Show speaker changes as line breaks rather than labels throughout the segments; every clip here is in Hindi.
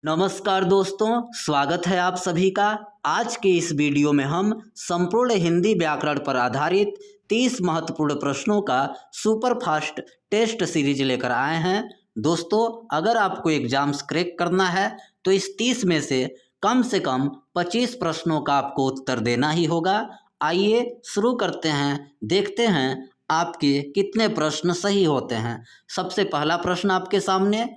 नमस्कार दोस्तों, स्वागत है आप सभी का। आज के इस वीडियो में हम संपूर्ण हिंदी व्याकरण पर आधारित 30 महत्वपूर्ण प्रश्नों का सुपर फास्ट टेस्ट सीरीज लेकर आए हैं। दोस्तों, अगर आपको एग्जाम्स क्रैक करना है तो इस 30 में से कम 25 प्रश्नों का आपको उत्तर देना ही होगा। आइए शुरू करते हैं, देखते हैं आपके कितने प्रश्न सही होते हैं। सबसे पहला प्रश्न आपके सामने,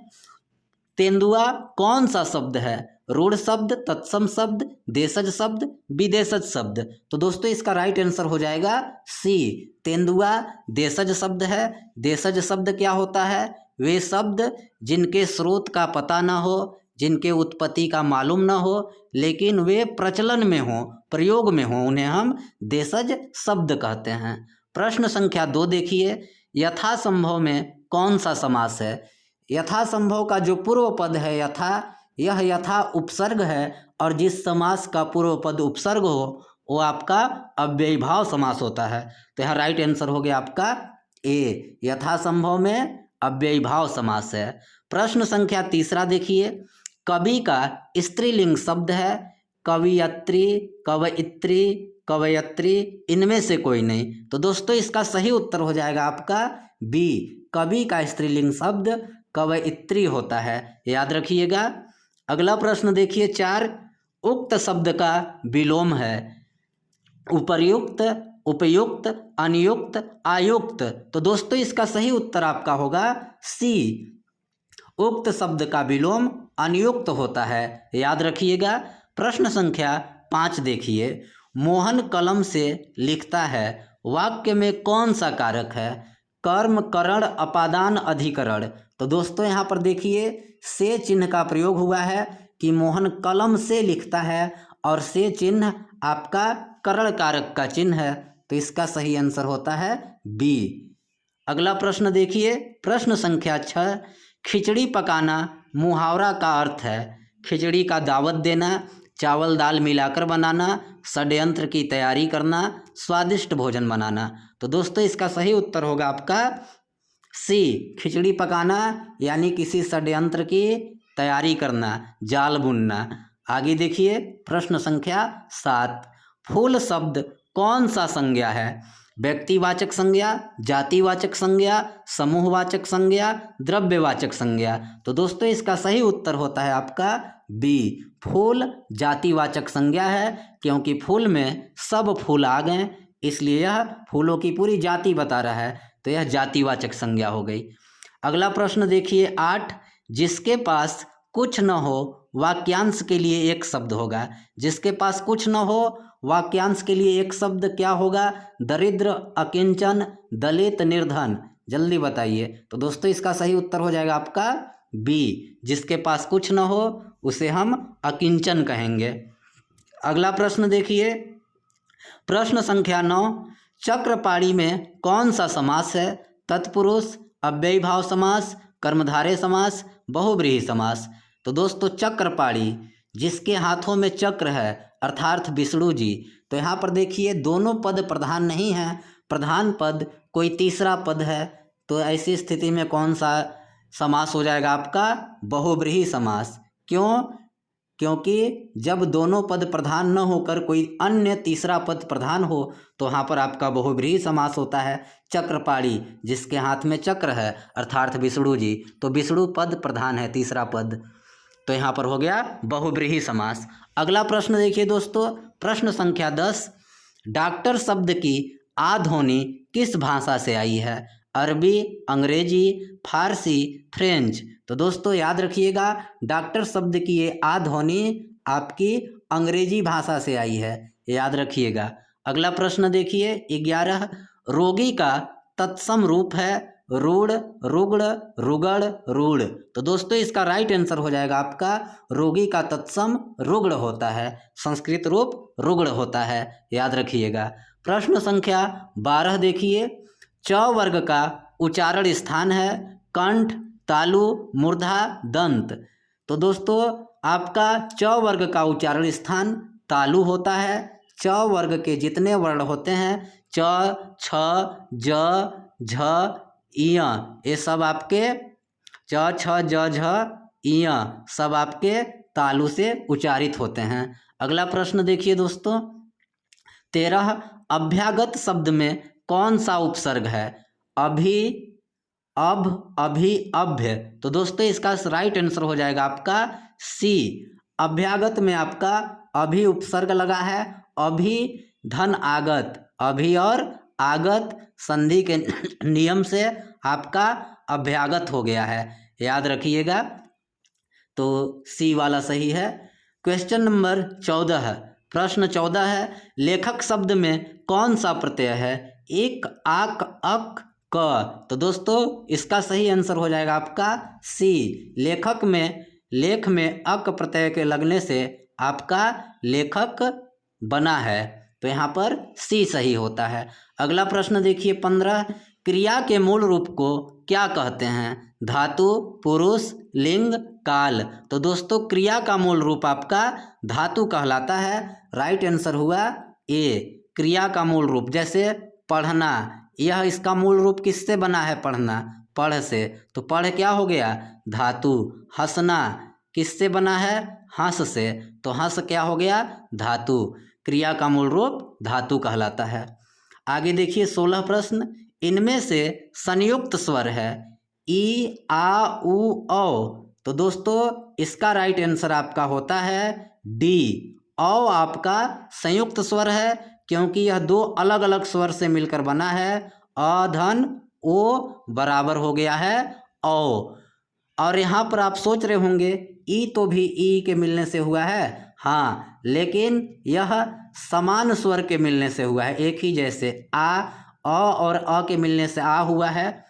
तेंदुआ कौन सा शब्द है? रूढ़ शब्द, तत्सम शब्द, देशज शब्द, विदेशज शब्द। तो दोस्तों इसका राइट आंसर हो जाएगा सी, तेंदुआ देशज शब्द है। देशज शब्द क्या होता है? वे शब्द जिनके स्रोत का पता ना हो, जिनके उत्पत्ति का मालूम ना हो, लेकिन वे प्रचलन में हो, प्रयोग में हो, उन्हें हम देशज शब्द कहते हैं। प्रश्न संख्या 2 देखिए, यथासंभव में कौन सा समास है? यथासंभव का जो पूर्व पद है यथा, यह यथा उपसर्ग है, और जिस समास का पूर्व पद उपसर्ग हो वो आपका अव्ययीभाव समास होता है। तो यहाँ राइट आंसर हो गया आपका ए, यथासंभव में अव्ययीभाव समास है। प्रश्न संख्या 3 देखिए, कवि का स्त्रीलिंग शब्द है? कवियत्री, कवयित्री, कवयत्री, इनमें से कोई नहीं। तो दोस्तों इसका सही उत्तर हो जाएगा आपका बी, कवि का स्त्रीलिंग शब्द कवयित्री होता है, याद रखिएगा। अगला प्रश्न देखिए 4, उक्त शब्द का विलोम है? उपर्युक्त, उपयुक्त, अनियुक्त, आयुक्त। तो दोस्तों इसका सही उत्तर आपका होगा सी, उक्त शब्द का विलोम अनियुक्त होता है, याद रखिएगा। प्रश्न संख्या 5 देखिए, मोहन कलम से लिखता है, वाक्य में कौन सा कारक है? कर्म, करण, अपादान, अधिकरण। तो दोस्तों यहाँ पर देखिए से चिन्ह का प्रयोग हुआ है कि मोहन कलम से लिखता है, और से चिन्ह आपका करण कारक का चिन्ह है, तो इसका सही आंसर होता है बी। अगला प्रश्न देखिए, प्रश्न संख्या 6, खिचड़ी पकाना मुहावरा का अर्थ है? खिचड़ी का दावत देना, चावल दाल मिलाकर बनाना, षड्यंत्र की तैयारी करना, स्वादिष्ट भोजन बनाना। तो दोस्तों इसका सही उत्तर होगा आपका सी, खिचड़ी पकाना यानी किसी षड्यंत्र की तैयारी करना, जाल बुनना। आगे देखिए प्रश्न संख्या 7, फूल शब्द कौन सा संज्ञा है? व्यक्तिवाचक संज्ञा, जातिवाचक संज्ञा, समूहवाचक संज्ञा, द्रव्यवाचक संज्ञा। तो दोस्तों इसका सही उत्तर होता है आपका बी, फूल जातिवाचक संज्ञा है, क्योंकि फूल में सब फूल आ गए, इसलिए यह फूलों की पूरी जाति बता रहा है, तो यह जातिवाचक संज्ञा हो गई। अगला प्रश्न देखिए 8, जिसके पास कुछ न हो वाक्यांश के लिए एक शब्द होगा? जिसके पास कुछ न हो वाक्यांश के लिए एक शब्द क्या होगा? दरिद्र, अकिंचन, दलित, निर्धन। जल्दी बताइए। तो दोस्तों इसका सही उत्तर हो जाएगा आपका बी, जिसके पास कुछ न हो उसे हम अकिंचन कहेंगे। अगला प्रश्न देखिए, प्रश्न संख्या 9, चक्रपाणी में कौन सा समास है? तत्पुरुष, अव्ययीभाव समास, कर्मधारय समास, बहुव्रीहि समास। तो दोस्तों चक्रपाणी, जिसके हाथों में चक्र है, अर्थात विष्णु जी। तो यहाँ पर देखिए दोनों पद प्रधान नहीं हैं, प्रधान पद कोई तीसरा पद है, तो ऐसी स्थिति में कौन सा समास हो जाएगा आपका? बहुव्रीहि समास। क्यों? क्योंकि जब दोनों पद प्रधान न होकर कोई अन्य तीसरा पद प्रधान हो तो वहाँ पर आपका बहुव्रीहि समास होता है। चक्रपाणी, जिसके हाथ में चक्र है, अर्थात विष्णु जी, तो विष्णु पद प्रधान है, तीसरा पद, तो यहाँ पर हो गया बहुव्रीहि समास। अगला प्रश्न देखिए दोस्तों, प्रश्न संख्या 10, डॉक्टर शब्द की आ ध्वनि किस भाषा से आई है? अरबी, अंग्रेजी, फारसी, फ्रेंच। तो दोस्तों याद रखिएगा डॉक्टर शब्द की ये आ ध्वनि आपकी अंग्रेजी भाषा से आई है, याद रखिएगा। अगला प्रश्न देखिए 11, रोगी का तत्सम रूप है? रूढ़, रुग्ण, रुगड़, रूढ़। तो दोस्तों इसका राइट आंसर हो जाएगा आपका रोगी का तत्सम रुग्ण होता है, संस्कृत रूप रुग्ण होता है, याद रखिएगा। प्रश्न संख्या 12 देखिए, च वर्ग का उच्चारण स्थान है? कंठ, तालु, मूर्धा, दंत। तो दोस्तों आपका च वर्ग का उच्चारण स्थान तालु होता है। च वर्ग के जितने वर्ण होते हैं, च, छ, ज, झ, इय, ये सब आपके च, छ, ज, झ, इय सब आपके तालु से उच्चारित होते हैं। अगला प्रश्न देखिए दोस्तों, 13 अभ्यागत शब्द में कौन सा उपसर्ग है? अभी, अब, अभी, अभ्य। तो दोस्तों इसका राइट आंसर हो जाएगा आपका सी। अभ्यागत में आपका अभी उपसर्ग लगा है। अभी धन आगत, अभी और आगत संधि के नियम से आपका अभ्यागत हो गया है, याद रखिएगा। तो सी वाला सही है। क्वेश्चन नंबर 14, प्रश्न 14 है, लेखक शब्द में कौन सा प्रत्यय है? एक, आक, अक, क। तो दोस्तों इसका सही आंसर हो जाएगा आपका सी। लेखक में, लेख में अक प्रत्यय के लगने से आपका लेखक बना है, तो यहाँ पर सी सही होता है। अगला प्रश्न देखिए 15, क्रिया के मूल रूप को क्या कहते हैं? धातु, पुरुष, लिंग, काल। तो दोस्तों क्रिया का मूल रूप आपका धातु कहलाता है। राइट आंसर हुआ ए, क्रिया का मूल रूप। जैसे पढ़ना, यह इसका मूल रूप किससे बना है? पढ़ना, पढ़ से, तो पढ़ क्या हो गया? धातु। हंसना किससे बना है? हंस से, तो हंस क्या हो गया? धातु। क्रिया का मूल रूप धातु कहलाता है। आगे देखिए 16 प्रश्न, इनमें से संयुक्त स्वर है ई, आ, उ, औ। तो दोस्तों इसका राइट आंसर आपका होता है डी। औ आपका संयुक्त स्वर है, क्योंकि यह दो अलग अलग स्वर से मिलकर बना है। अ धन ओ बराबर हो गया है औ। और यहाँ पर आप सोच रहे होंगे ई तो भी ई के मिलने से हुआ है। हाँ, लेकिन यह समान स्वर के मिलने से हुआ है, एक ही जैसे आ, अ और अ के मिलने से आ हुआ है।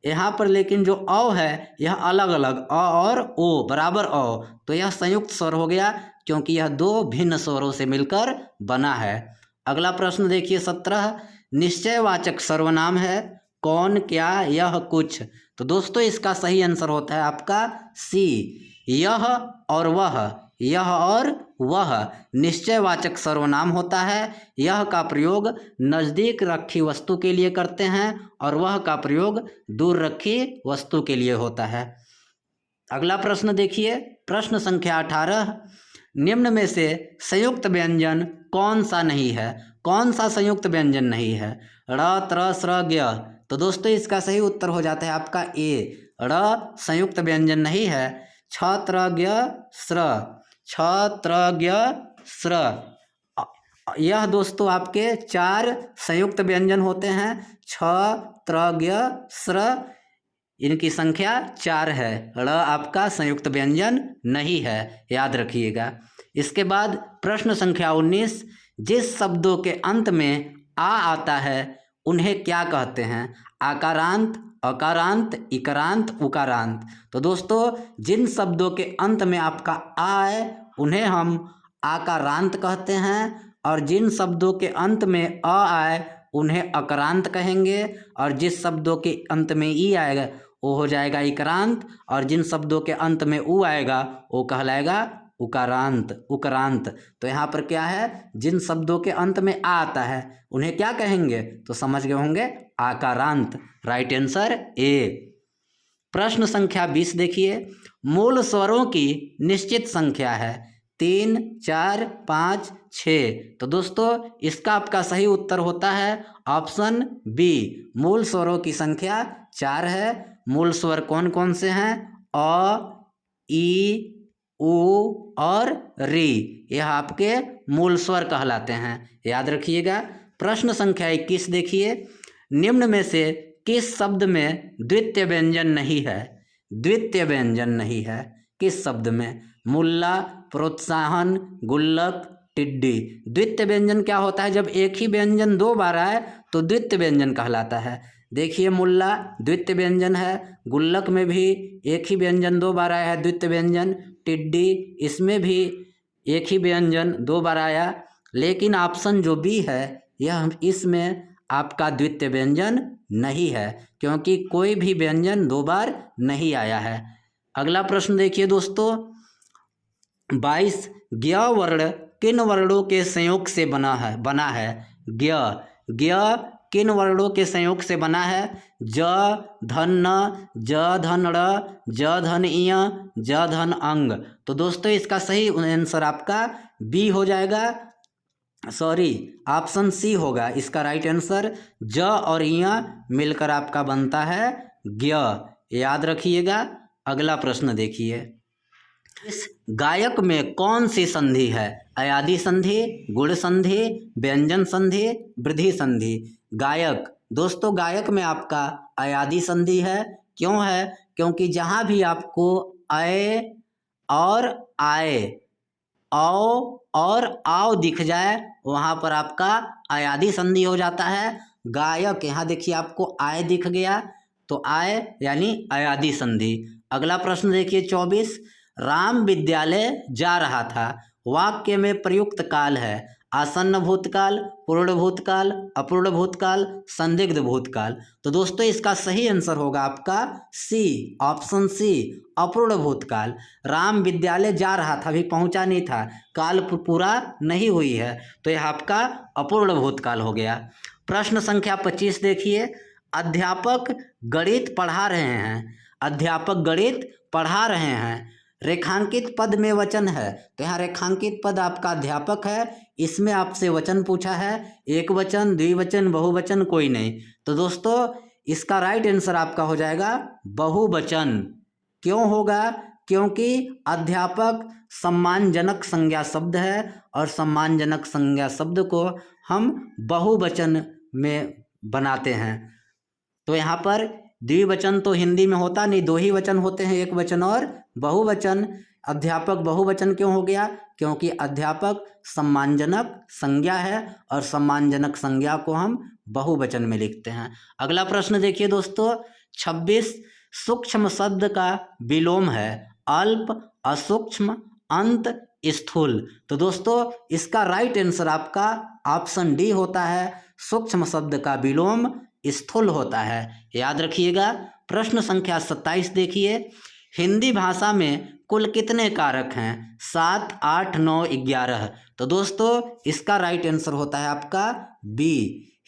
यहाँ पर लेकिन जो औ है यह अलग अलग, अ और ओ बराबर औ, तो यह संयुक्त स्वर हो गया, क्योंकि यह दो भिन्न स्वरों से मिलकर बना है। अगला प्रश्न देखिए 17, निश्चयवाचक सर्वनाम है कौन, क्या, यह, कुछ। तो दोस्तों इसका सही आंसर होता है आपका सी, यह और वह। यह और वह निश्चयवाचक सर्वनाम होता है। यह का प्रयोग नज़दीक रखी वस्तु के लिए करते हैं और वह का प्रयोग दूर रखी वस्तु के लिए होता है। अगला प्रश्न देखिए, प्रश्न संख्या 18, निम्न में से संयुक्त व्यंजन कौन सा नहीं है? कौन सा संयुक्त व्यंजन नहीं है? ड़, त्र, स्र, ज्ञ। तो दोस्तों इसका सही उत्तर हो जाता है आपका ए, ड़ संयुक्त व्यंजन नहीं है। छ, त्र, ज्ञ, स्र, छ, त्र, ज्ञ, स्र। यह दोस्तों आपके 4 संयुक्त व्यंजन होते हैं। छ, त्र, ज्ञ, स्र, इनकी संख्या 4 है। ड़ आपका संयुक्त व्यंजन नहीं है, याद रखिएगा। इसके बाद प्रश्न संख्या 19, जिस शब्दों के अंत में आ आता है उन्हें क्या कहते हैं? आकारांत, अकारांत, इकारांत, उकारांत। तो दोस्तों जिन शब्दों के अंत में आपका आ है उन्हें हम आकारांत कहते हैं, और जिन शब्दों के अंत में अ आए उन्हें अकारांत कहेंगे, और जिस शब्दों के अंत में ई आएगा वो हो जाएगा इकारांत, और जिन शब्दों के अंत में उ आएगा वो कहलाएगा उकारांत, उकारांत। तो यहाँ पर क्या है, जिन शब्दों के अंत में आ आता है उन्हें क्या कहेंगे? तो समझ गए होंगे, आकारांत। Right answer A. प्रश्न संख्या 20 देखिए, मूल स्वरों की निश्चित संख्या है 3, 4, 5, 6। तो दोस्तों इसका आपका सही उत्तर होता है ऑप्शन बी, मूल स्वरों की संख्या 4 है। मूल स्वर कौन कौन से हैं? अ, ई, उ और री, यह आपके मूल स्वर कहलाते हैं, याद रखिएगा। प्रश्न संख्या 21 देखिए, निम्न में से किस शब्द में द्वितीय व्यंजन नहीं है? द्वितीय व्यंजन नहीं है किस शब्द में? मुल्ला, प्रोत्साहन, गुल्लक, टिड्डी। द्वितीय व्यंजन क्या होता है? जब एक ही व्यंजन 2 बार आए तो द्वितीय व्यंजन कहलाता है। देखिए मुल्ला द्वितीय व्यंजन है, गुल्लक में भी एक ही व्यंजन 2 बार आया है, द्वितीय व्यंजन। टिड्डी, इसमें भी एक ही व्यंजन 2 बार आया, लेकिन ऑप्शन जो बी है यह इसमें आपका द्वितीय व्यंजन नहीं है, क्योंकि कोई भी व्यंजन 2 बार नहीं आया है। अगला प्रश्न देखिए दोस्तों, 22, ज्ञ वर्ण किन वर्णों के संयोग से बना है? ज्ञ, ज्ञ किन वर्णों के संयोग से बना है? ज धन न, ज धन ड़, ज धन इय, ज धन अंग। तो दोस्तों इसका सही आंसर आपका बी हो जाएगा, सॉरी ऑप्शन सी होगा इसका राइट आंसर। ज और इय मिलकर आपका बनता है ज्ञ, याद रखिएगा। अगला प्रश्न देखिए, इस गायक में कौन सी संधि है? अयादि संधि, गुण संधि, व्यंजन संधि, वृद्धि संधि। गायक, दोस्तों गायक में आपका अयादि संधि है। क्यों है? क्योंकि जहाँ भी आपको अय और आए, औ और आओ दिख जाए वहाँ पर आपका अयादि संधि हो जाता है। गायक, यहाँ देखिए आपको आय दिख गया तो आय यानी अयादि संधि। अगला प्रश्न देखिए 24, राम विद्यालय जा रहा था, वाक्य में प्रयुक्त काल है आसन्न भूतकाल, पूर्ण भूतकाल, अपूर्ण भूतकाल, संदिग्ध भूतकाल। तो दोस्तों इसका सही आंसर होगा आपका सी, ऑप्शन सी, अपूर्ण भूतकाल। राम विद्यालय जा रहा था, अभी पहुंचा नहीं था, काल पूरा नहीं हुई है, तो यह आपका अपूर्ण भूतकाल हो गया। प्रश्न संख्या 25 देखिए, अध्यापक गणित पढ़ा रहे हैं, अध्यापक गणित पढ़ा रहे हैं, रेखांकित पद में वचन है। तो यहाँ रेखांकित पद आपका अध्यापक है, इसमें आपसे वचन पूछा है, एक वचन, द्विवचन, बहुवचन, कोई नहीं। तो दोस्तों इसका राइट आंसर आपका हो जाएगा बहुवचन। क्यों होगा? क्योंकि अध्यापक सम्मानजनक संज्ञा शब्द है और सम्मानजनक संज्ञा शब्द को हम बहुवचन में बनाते हैं। तो यहाँ पर द्विवचन तो हिंदी में होता नहीं, दो ही वचन होते हैं, एक वचन और बहुवचन। अध्यापक बहुवचन क्यों हो गया? क्योंकि अध्यापक सम्मानजनक संज्ञा है और सम्मानजनक संज्ञा को हम बहुवचन में लिखते हैं। अगला प्रश्न देखिए दोस्तों 26, सूक्ष्म शब्द का विलोम है अल्प, असूक्ष्म, अंत, स्थूल। तो दोस्तों इसका राइट आंसर आपका ऑप्शन डी होता है, सूक्ष्म शब्द का विलोम स्थूल होता है, याद रखिएगा। प्रश्न संख्या 27 देखिए, हिंदी भाषा में कुल कितने कारक हैं? 7, 8, 9, 11। तो दोस्तों इसका राइट आंसर होता है आपका बी,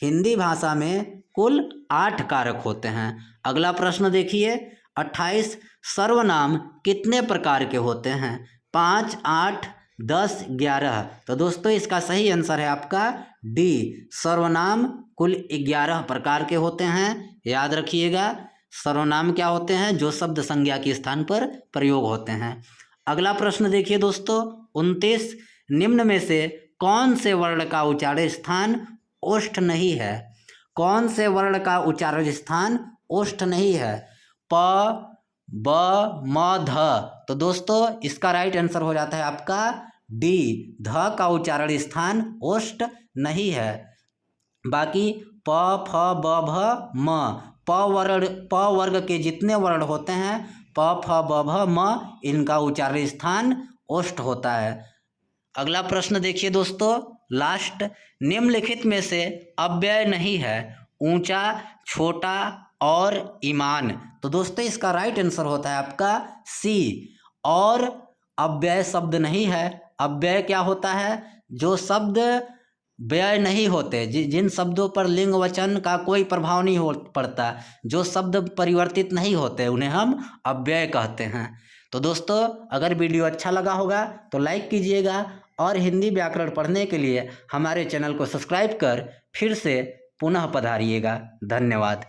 हिंदी भाषा में कुल 8 कारक होते हैं। अगला प्रश्न देखिए 28, सर्वनाम कितने प्रकार के होते हैं? 5, 8, 10, 11। तो दोस्तों इसका सही आंसर है आपका डी, सर्वनाम कुल 11 प्रकार के होते हैं, याद रखिएगा। सर्वनाम क्या होते हैं? जो शब्द संज्ञा के स्थान पर प्रयोग होते हैं। अगला प्रश्न देखिए दोस्तों 29, निम्न में से कौन से वर्ण का उच्चारण स्थान ओष्ठ नहीं है? कौन से वर्ण का उच्चारण स्थान ओष्ठ नहीं है? प, ब, म, ध। तो दोस्तों इसका राइट आंसर हो जाता है आपका डी, ध का उच्चारण स्थान ओष्ठ नहीं है। बाकी प, फ, ब, भ, म, प वर्ग के जितने वर्ण होते हैं प, फ, ब, भ, म, इनका उच्चारण स्थान ओष्ठ होता है। अगला प्रश्न देखिए दोस्तों लास्ट, निम्नलिखित में से अव्यय नहीं है ऊंचा, छोटा और ईमान। तो दोस्तों इसका राइट आंसर होता है आपका सी, और अव्यय शब्द नहीं है। अव्यय क्या होता है? जो शब्द व्यय नहीं होते, जिन शब्दों पर लिंग वचन का कोई प्रभाव नहीं हो पड़ता, जो शब्द परिवर्तित नहीं होते, उन्हें हम अव्यय कहते हैं। तो दोस्तों अगर वीडियो अच्छा लगा होगा तो लाइक कीजिएगा और हिंदी व्याकरण पढ़ने के लिए हमारे चैनल को सब्सक्राइब कर फिर से पुनः पधारिएगा। धन्यवाद।